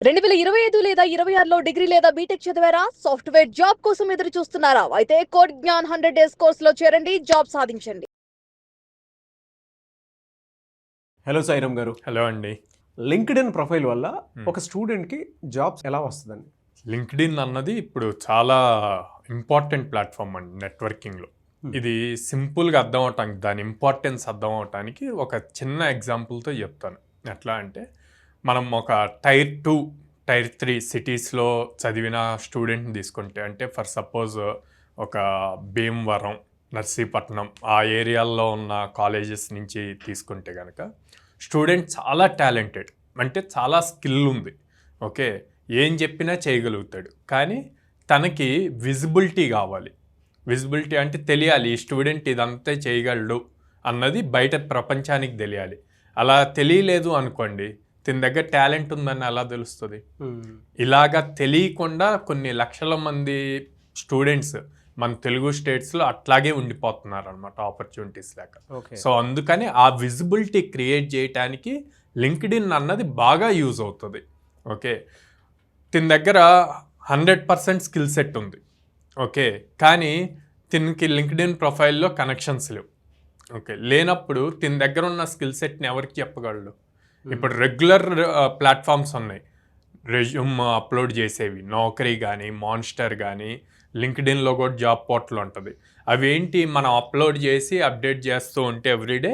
2025 లేదా 26లో డిగ్రీ లేదా బీటెక్ చదివారా? సాఫ్ట్‌వేర్ జాబ్ కోసం ఎదురు చూస్తున్నారా? అయితే కోడ్ జ్ఞాన్ 100 డేస్ కోర్సులో చేరండి, జాబ్ సాధించండి. హలో సాయిరామ్ గారు. హలో అండి. లింక్డ్ఇన్ ప్రొఫైల్ వల్ల ఒక స్టూడెంట్కి జాబ్స్ ఎలా వస్తుందండి? లింక్డ్ఇన్ అన్నది ఇప్పుడు చాలా ఇంపార్టెంట్ ప్లాట్ఫామ్ అండి నెట్వర్కింగ్లో. ఇది సింపుల్గా అర్థం అవటానికి, దాని ఇంపార్టెన్స్ అర్థం అవటానికి ఒక చిన్న ఎగ్జాంపుల్తో చెప్తాను. ఎట్లా అంటే, మనం ఒక టైర్ 2, టైర్ 3 సిటీస్లో చదివిన స్టూడెంట్ని తీసుకుంటే, అంటే ఫర్ సపోజ్ ఒక భీమవరం, నర్సీపట్నం ఆ ఏరియాల్లో ఉన్న కాలేజెస్ నుంచి తీసుకుంటే కనుక స్టూడెంట్ చాలా టాలెంటెడ్, అంటే చాలా స్కిల్ ఉంది. ఓకే, ఏం చెప్పినా చేయగలుగుతాడు. కానీ తనకి విజిబిలిటీ కావాలి. విజిబిలిటీ అంటే తెలియాలి, ఈ స్టూడెంట్ ఇదంతా చేయగలడు అన్నది బయట ప్రపంచానికి తెలియాలి. అలా తెలియలేదు అనుకోండి, తన దగ్గర టాలెంట్ ఉందని ఎలా తెలుస్తుంది? ఇలాగా తెలియకుండా కొన్ని లక్షల మంది స్టూడెంట్స్ మన తెలుగు స్టేట్స్లో అట్లాగే ఉండిపోతున్నారు అనమాట, ఆపర్చునిటీస్ లేక. సో అందుకని ఆ విజిబిలిటీ క్రియేట్ చేయడానికి లింక్డ్ఇన్ అన్నది బాగా యూజ్ అవుతుంది. ఓకే, తిన దగ్గర 100% స్కిల్ సెట్ ఉంది. ఓకే, కానీ తినకి లింక్డ్ఇన్ ప్రొఫైల్లో కనెక్షన్స్ లేవు. ఓకే, లేనప్పుడు తిన దగ్గర ఉన్న స్కిల్ సెట్ని ఎవరికి చెప్పగలడు? ఇప్పుడు రెగ్యులర్ ప్లాట్ఫామ్స్ ఉన్నాయి రెజ్యూమ్ అప్లోడ్ చేసేవి, నౌకరీ కానీ, మాన్స్టర్ కానీ, లింక్డ్ఇన్లో కూడా జాబ్ పోర్టల్ ఉంటుంది. అవి ఏంటి, మనం అప్లోడ్ చేసి అప్డేట్ చేస్తూ ఉంటే ఎవ్రీడే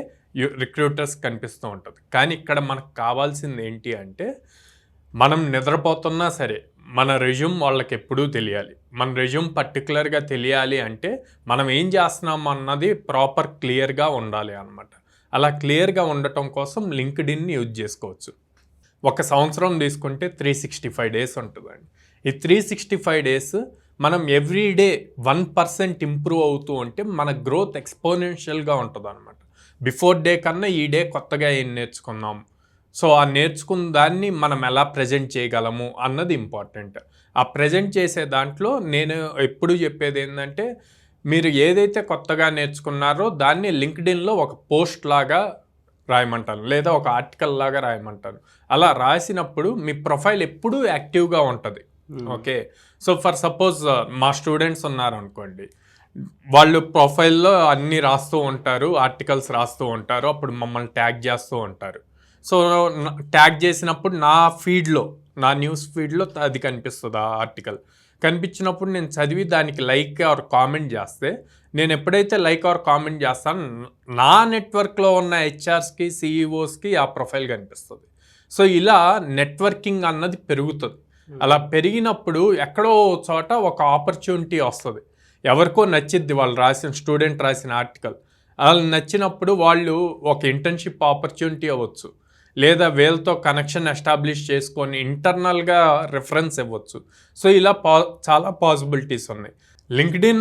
రిక్రూటర్స్ కనిపిస్తూ ఉంటుంది. కానీ ఇక్కడ మనకు కావాల్సింది ఏంటి అంటే, మనం నిద్రపోతున్నా సరే మన రెజ్యూమ్ వాళ్ళకి ఎప్పుడూ తెలియాలి. మన రెజ్యూమ్ పర్టికులర్గా తెలియాలి అంటే మనం ఏం చేస్తున్నాం అన్నది ప్రాపర్ క్లియర్గా ఉండాలి అన్నమాట. అలా క్లియర్గా ఉండటం కోసం లింక్డ్ఇన్ని యూజ్ చేసుకోవచ్చు. ఒక సంవత్సరం తీసుకుంటే 365 డేస్ ఉంటుందండి. ఈ 365 డేస్ మనం ఎవ్రీడే 1% ఇంప్రూవ్ అవుతూ ఉంటే మన గ్రోత్ ఎక్స్పోనెన్షియల్గా ఉంటుంది అనమాట. బిఫోర్ డే కన్నా ఈ డే కొత్తగా ఏం నేర్చుకున్నాం, సో ఆ నేర్చుకున్న దాన్ని మనం ఎలా ప్రజెంట్ చేయగలము అన్నది ఇంపార్టెంట్. ఆ ప్రజెంట్ చేసే దాంట్లో నేను ఎప్పుడు చెప్పేది ఏంటంటే, మీరు ఏదైతే కొత్తగా నేర్చుకున్నారో దాన్ని లింక్డ్ఇన్లో ఒక పోస్ట్ లాగా రాయమంటాను, లేదా ఒక ఆర్టికల్ లాగా రాయమంటాను. అలా రాసినప్పుడు మీ ప్రొఫైల్ ఎప్పుడూ యాక్టివ్గా ఉంటుంది. ఓకే, సో ఫర్ సపోజ్ మా స్టూడెంట్స్ ఉన్నారనుకోండి, వాళ్ళు ప్రొఫైల్లో అన్నీ రాస్తూ ఉంటారు, ఆర్టికల్స్ రాస్తూ ఉంటారు, అప్పుడు మమ్మల్ని ట్యాగ్ చేస్తూ ఉంటారు. సో ట్యాగ్ చేసినప్పుడు నా ఫీడ్లో, నా న్యూస్ ఫీడ్లో అది కనిపిస్తుంది. ఆ ఆర్టికల్ కనిపించినప్పుడు నేను చదివి దానికి లైక్ ఆర్ కామెంట్ చేస్తే, నేను ఎప్పుడైతే లైక్ ఆర్ కామెంట్ చేస్తాను, నా నెట్వర్క్లో ఉన్న హెచ్ఆర్స్కి, సిఈఓస్కి ఆ ప్రొఫైల్ కనిపిస్తుంది. సో ఇలా నెట్వర్కింగ్ అన్నది పెరుగుతుంది. అలా పెరిగినప్పుడు ఎక్కడో చోట ఒక ఆపర్చునిటీ వస్తుంది. ఎవరికో నచ్చిద్ది, వాళ్ళు రాసిన స్టూడెంట్ రాసిన ఆర్టికల్. అలా నచ్చినప్పుడు వాళ్ళు ఒక ఇంటర్న్షిప్ ఆపర్చునిటీ అవ్వచ్చు, లేదా వీళ్ళతో కనెక్షన్ ఎస్టాబ్లిష్ చేసుకొని ఇంటర్నల్గా రెఫరెన్స్ ఇవ్వచ్చు. సో ఇలా చాలా పాసిబిలిటీస్ ఉన్నాయి. లింక్డ్ఇన్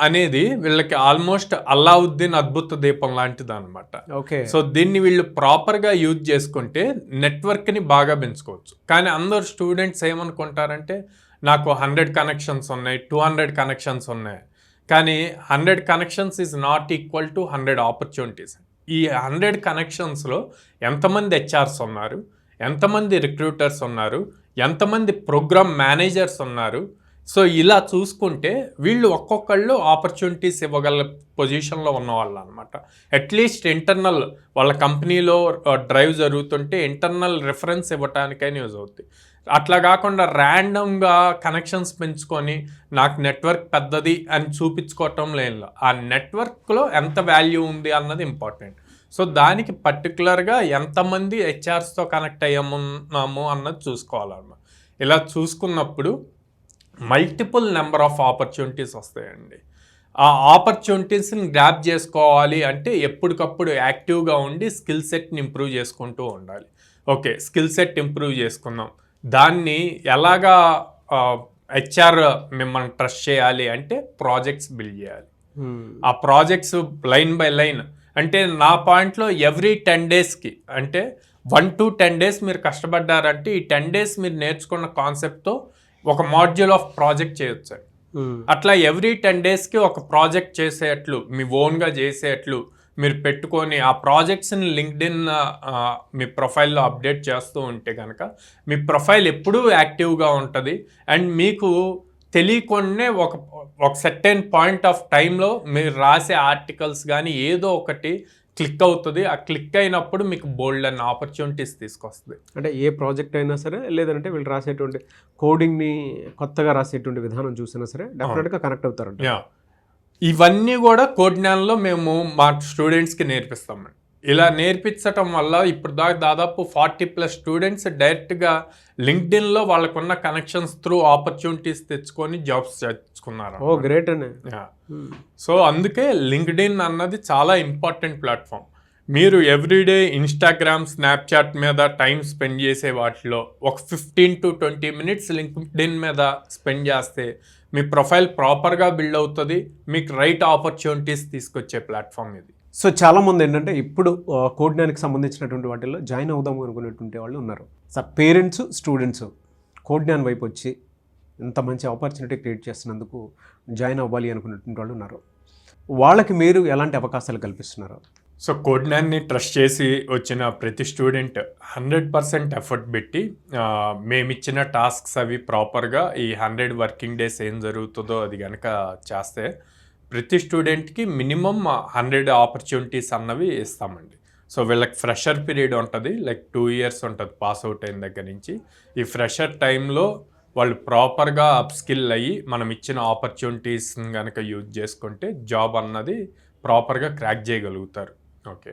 అనేది వీళ్ళకి ఆల్మోస్ట్ అల్లావుద్దీన్ అద్భుత దీపం లాంటిది అనమాట. ఓకే, సో దీన్ని వీళ్ళు ప్రాపర్గా యూజ్ చేసుకుంటే నెట్వర్క్ని బాగా పెంచుకోవచ్చు. కానీ అందరు స్టూడెంట్స్ ఏమనుకుంటారంటే, నాకు 100 కనెక్షన్స్ ఉన్నాయి, 200 కనెక్షన్స్ ఉన్నాయి. కానీ 100 connections is not equal to 100 opportunities. ఈ 100 కనెక్షన్స్లో ఎంతమంది హెచ్ఆర్స్ ఉన్నారు, ఎంతమంది రిక్రూటర్స్ ఉన్నారు, ఎంతమంది ప్రోగ్రామ్ మేనేజర్స్ ఉన్నారు. సో ఇలా చూసుకుంటే వీళ్ళు ఒక్కొక్కళ్ళు ఆపర్చునిటీస్ ఇవ్వగల పొజిషన్లో ఉన్నవాళ్ళు అనమాట. అట్లీస్ట్ ఇంటర్నల్ వాళ్ళ కంపెనీలో డ్రైవ్ జరుగుతుంటే ఇంటర్నల్ రిఫరెన్స్ ఇవ్వటానికైనా యూజ్ అవుతుంది. అట్లా కాకుండా ర్యాండమ్గా కనెక్షన్స్ పెంచుకొని నాకు నెట్వర్క్ పెద్దది అని చూపించుకోవటం లేదు. ఆ నెట్వర్క్లో ఎంత వాల్యూ ఉంది అన్నది ఇంపార్టెంట్. సో దానికి పర్టికులర్గా ఎంతమంది హెచ్ఆర్స్తో కనెక్ట్ అయ్యామున్నాము అన్నది చూసుకోవాలన్నమాట. ఇలా చూసుకున్నప్పుడు మల్టిపుల్ నెంబర్ ఆఫ్ ఆపర్చునిటీస్ వస్తాయండి. ఆ ఆపర్చునిటీస్ని గ్రాప్ చేసుకోవాలి అంటే ఎప్పటికప్పుడు యాక్టివ్గా ఉండి స్కిల్ సెట్ని ఇంప్రూవ్ చేసుకుంటూ ఉండాలి. ఓకే, స్కిల్ సెట్ ఇంప్రూవ్ చేసుకుందాం, దాన్ని ఎలాగా హెచ్ఆర్ మిమ్మల్ని ట్రస్ట్ చేయాలి అంటే ప్రాజెక్ట్స్ బిల్డ్ చేయాలి. ఆ ప్రాజెక్ట్స్ లైన్ బై లైన్, అంటే నా పాయింట్లో ఎవ్రీ 10 డేస్కి, అంటే 1 to 10 డేస్ మీరు కష్టపడ్డారంటే ఈ 10 డేస్ మీరు నేర్చుకున్న కాన్సెప్ట్తో ఒక మాడ్యూల్ ఆఫ్ ప్రాజెక్ట్ చేయొచ్చు. అట్లా ఎవ్రీ 10 డేస్కి ఒక ప్రాజెక్ట్ చేసేట్లు, మీ ఓన్గా చేసేట్లు మీరు పెట్టుకొని ఆ ప్రాజెక్ట్స్ని లింక్డ్ఇన్ మీ ప్రొఫైల్లో అప్డేట్ చేస్తూ ఉంటే కనుక మీ ప్రొఫైల్ ఎప్పుడూ యాక్టివ్గా ఉంటుంది. అండ్ మీకు తెలియకుండానే ఒక సెర్టైన్ పాయింట్ ఆఫ్ టైంలో మీరు రాసే ఆర్టికల్స్ కానీ ఏదో ఒకటి క్లిక్ అవుతుంది. ఆ క్లిక్ అయినప్పుడు మీకు బోల్డ్ అన్న ఆపర్చునిటీస్ తీసుకొస్తుంది. అంటే ఏ ప్రాజెక్ట్ అయినా సరే, లేదంటే వీళ్ళు రాసేటువంటి కోడింగ్ని కొత్తగా రాసేటువంటి విధానం చూసినా సరే డెఫినెట్గా కనెక్ట్ అవుతారంట. ఇవన్నీ కూడా కోడ్జ్ఞాన్లో మేము మా స్టూడెంట్స్కి నేర్పిస్తామండి. ఇలా నేర్పించటం వల్ల ఇప్పుడు దాదాపు 40+ స్టూడెంట్స్ డైరెక్ట్గా లింక్డ్ఇన్లో వాళ్ళకున్న కనెక్షన్స్ త్రూ ఆపర్చునిటీస్ తెచ్చుకొని జాబ్స్ తెచ్చుకున్నారు. ఓ గ్రేట్ అండి. సో అందుకే లింక్డ్ఇన్ అన్నది చాలా ఇంపార్టెంట్ ప్లాట్ఫామ్. మీరు ఎవ్రీడే ఇన్స్టాగ్రామ్, స్నాప్చాట్ మీద టైం స్పెండ్ చేసే వాటిలో ఒక 15 to 20 minutes లింక్డ్ఇన్ మీద స్పెండ్ చేస్తే మీ ప్రొఫైల్ ప్రాపర్గా బిల్డ్ అవుతుంది. మీకు రైట్ ఆపర్చునిటీస్ తీసుకొచ్చే ప్లాట్ఫామ్ ఇది. సో చాలామంది ఏంటంటే ఇప్పుడు కోడ్జ్ఞాన్కి సంబంధించినటువంటి వాటిల్లో జాయిన్ అవుదాము అనుకునేటువంటి వాళ్ళు ఉన్నారు. సార్ పేరెంట్స్, స్టూడెంట్స్ కోడ్జ్ఞాన్ వైపు వచ్చి ఇంత మంచి ఆపర్చునిటీ క్రియేట్ చేస్తున్నందుకు జాయిన్ అవ్వాలి అనుకునేటువంటి వాళ్ళు ఉన్నారు. వాళ్ళకి మీరు ఎలాంటి అవకాశాలు కల్పిస్తున్నారు? సో కోడ్జ్ఞాన్ని ట్రస్ట్ చేసి వచ్చిన ప్రతి స్టూడెంట్ 100% ఎఫర్ట్ పెట్టి మేమిచ్చిన టాస్క్స్ అవి ప్రాపర్గా ఈ 100 వర్కింగ్ డేస్ ఏం జరుగుతుందో అది కనుక చేస్తే ప్రతి స్టూడెంట్కి మినిమం 100 ఆపర్చునిటీస్ అన్నవి ఇస్తామండి. సో వీళ్ళకి ఫ్రెషర్ పీరియడ్ ఉంటుంది, లైక్ 2 years ఉంటుంది పాస్ అవుట్ అయిన దగ్గర నుంచి. ఈ ఫ్రెషర్ టైంలో వాళ్ళు ప్రాపర్గా అప్స్కిల్ అయ్యి మనం ఇచ్చిన ఆపర్చునిటీస్ని కనుక యూజ్ చేసుకుంటే జాబ్ అన్నది ప్రాపర్గా క్రాక్ చేయగలుగుతారు. ఓకే,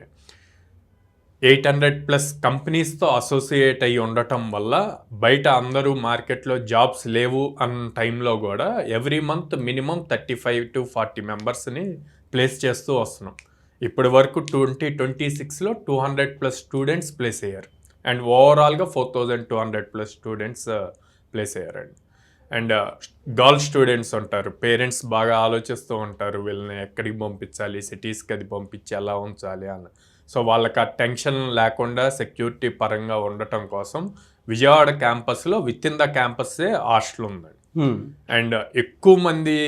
800+ కంపెనీస్తో అసోసియేట్ అయ్యి ఉండటం వల్ల బయట అందరూ మార్కెట్లో జాబ్స్ లేవు అన్న టైంలో కూడా ఎవ్రీ మంత్ మినిమం 35 to 40 మెంబర్స్ని ప్లేస్ చేస్తూ వస్తున్నాం. ఇప్పటి వరకు 2026లో 200+ స్టూడెంట్స్ ప్లేస్ అయ్యారు. అండ్ ఓవరాల్గా 4200+ స్టూడెంట్స్ ప్లేస్ అయ్యారండి. అండ్ గర్ల్ స్టూడెంట్స్ ఉంటారు, పేరెంట్స్ బాగా ఆలోచిస్తూ ఉంటారు వీళ్ళని ఎక్కడికి పంపించాలి, సిటీస్కి అది పంపించి ఎలా ఉంచాలి అని. సో వాళ్ళకి ఆ టెన్షన్ లేకుండా సెక్యూరిటీ పరంగా ఉండటం కోసం విజయవాడ క్యాంపస్లో విత్ ఇన్ ద క్యాంపస్సే హాస్టల్ ఉందండి. అండ్ ఎక్కువ మంది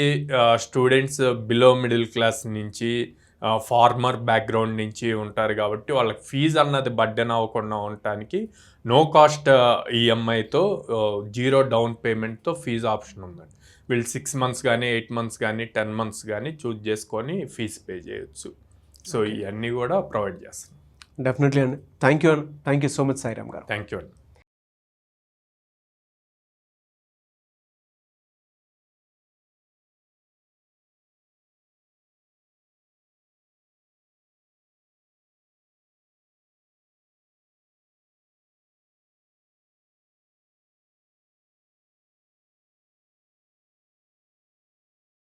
స్టూడెంట్స్ బిలో మిడిల్ క్లాస్ నుంచి, ఫార్మర్ బ్యాక్గ్రౌండ్ నుంచి ఉంటారు కాబట్టి వాళ్ళకి ఫీజు అన్నది బర్డెన్ అవ్వకుండా ఉండటానికి నో కాస్ట్ ఈఎంఐతో 0 డౌన్ పేమెంట్తో ఫీజు ఆప్షన్ ఉందండి. వీళ్ళు 6 months కానీ 8 months కానీ 10 months కానీ చూజ్ చేసుకొని ఫీజు పే చేయొచ్చు. సో ఇవన్నీ కూడా ప్రొవైడ్ చేస్తాం. డెఫినెట్లీ అండి. Thank you so much Sairam గారు. థ్యాంక్ యూ అండి.